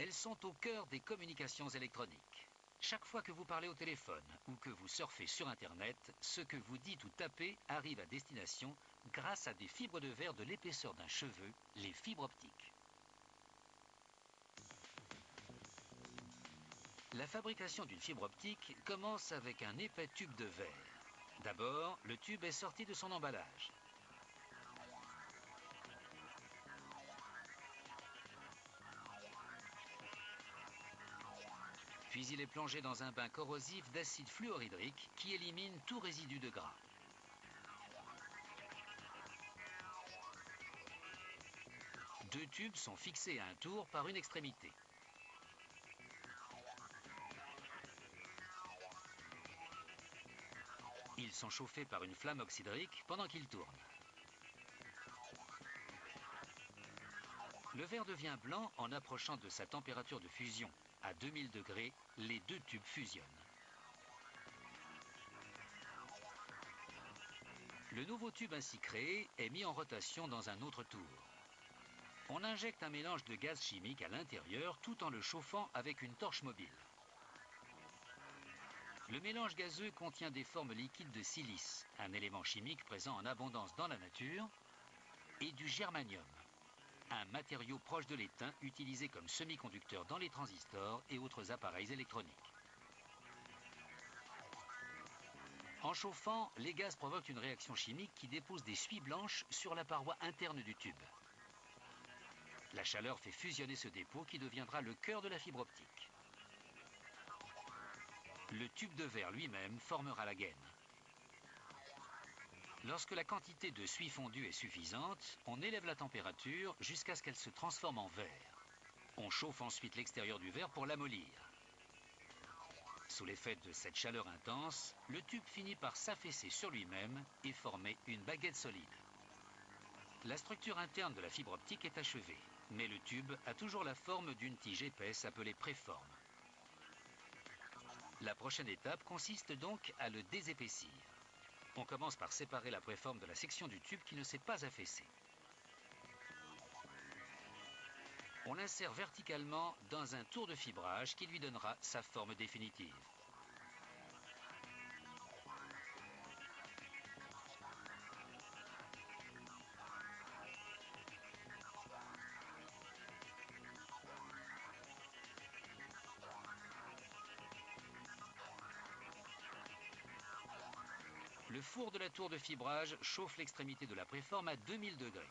Elles sont au cœur des communications électroniques. Chaque fois que vous parlez au téléphone ou que vous surfez sur Internet, ce que vous dites ou tapez arrive à destination grâce à des fibres de verre de l'épaisseur d'un cheveu, les fibres optiques. La fabrication d'une fibre optique commence avec un épais tube de verre. D'abord, le tube est sorti de son emballage. Puis il est plongé dans un bain corrosif d'acide fluorhydrique qui élimine tout résidu de gras. Deux tubes sont fixés à un tour par une extrémité. Ils sont chauffés par une flamme oxydrique pendant qu'ils tournent. Le verre devient blanc en approchant de sa température de fusion. À 2000 degrés, les deux tubes fusionnent. Le nouveau tube ainsi créé est mis en rotation dans un autre tour. On injecte un mélange de gaz chimique à l'intérieur tout en le chauffant avec une torche mobile. Le mélange gazeux contient des formes liquides de silice, un élément chimique présent en abondance dans la nature, et du germanium, un matériau proche de l'étain utilisé comme semi-conducteur dans les transistors et autres appareils électroniques. En chauffant, les gaz provoquent une réaction chimique qui dépose des suies blanches sur la paroi interne du tube. La chaleur fait fusionner ce dépôt qui deviendra le cœur de la fibre optique. Le tube de verre lui-même formera la gaine. Lorsque la quantité de suie fondue est suffisante, on élève la température jusqu'à ce qu'elle se transforme en verre. On chauffe ensuite l'extérieur du verre pour l'amollir. Sous l'effet de cette chaleur intense, le tube finit par s'affaisser sur lui-même et former une baguette solide. La structure interne de la fibre optique est achevée, mais le tube a toujours la forme d'une tige épaisse appelée préforme. La prochaine étape consiste donc à le désépaissir. On commence par séparer la préforme de la section du tube qui ne s'est pas affaissée. On l'insère verticalement dans un tour de fibrage qui lui donnera sa forme définitive. Le four de la tour de fibrage chauffe l'extrémité de la préforme à 2000 degrés.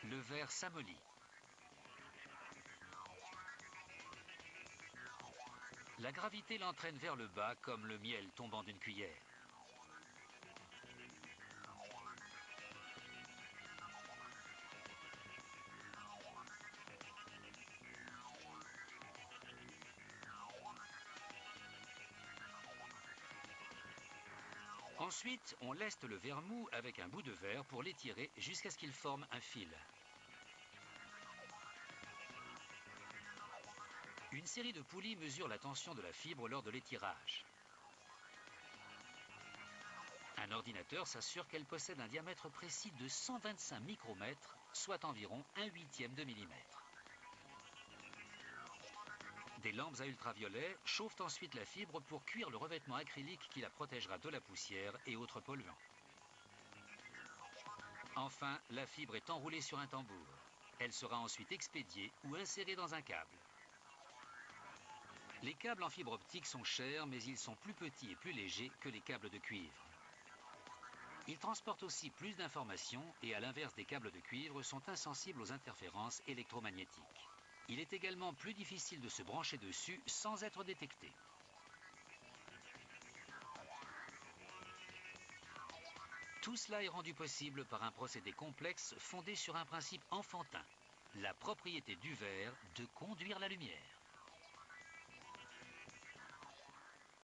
Le verre s'amollit. La gravité l'entraîne vers le bas comme le miel tombant d'une cuillère. Ensuite, on leste le verre mou avec un bout de verre pour l'étirer jusqu'à ce qu'il forme un fil. Une série de poulies mesure la tension de la fibre lors de l'étirage. Un ordinateur s'assure qu'elle possède un diamètre précis de 125 micromètres, soit environ 1/8 de millimètre. Des lampes à ultraviolet chauffent ensuite la fibre pour cuire le revêtement acrylique qui la protégera de la poussière et autres polluants. Enfin, la fibre est enroulée sur un tambour. Elle sera ensuite expédiée ou insérée dans un câble. Les câbles en fibre optique sont chers, mais ils sont plus petits et plus légers que les câbles de cuivre. Ils transportent aussi plus d'informations et, à l'inverse des câbles de cuivre, sont insensibles aux interférences électromagnétiques. Il est également plus difficile de se brancher dessus sans être détecté. Tout cela est rendu possible par un procédé complexe fondé sur un principe enfantin, la propriété du verre de conduire la lumière.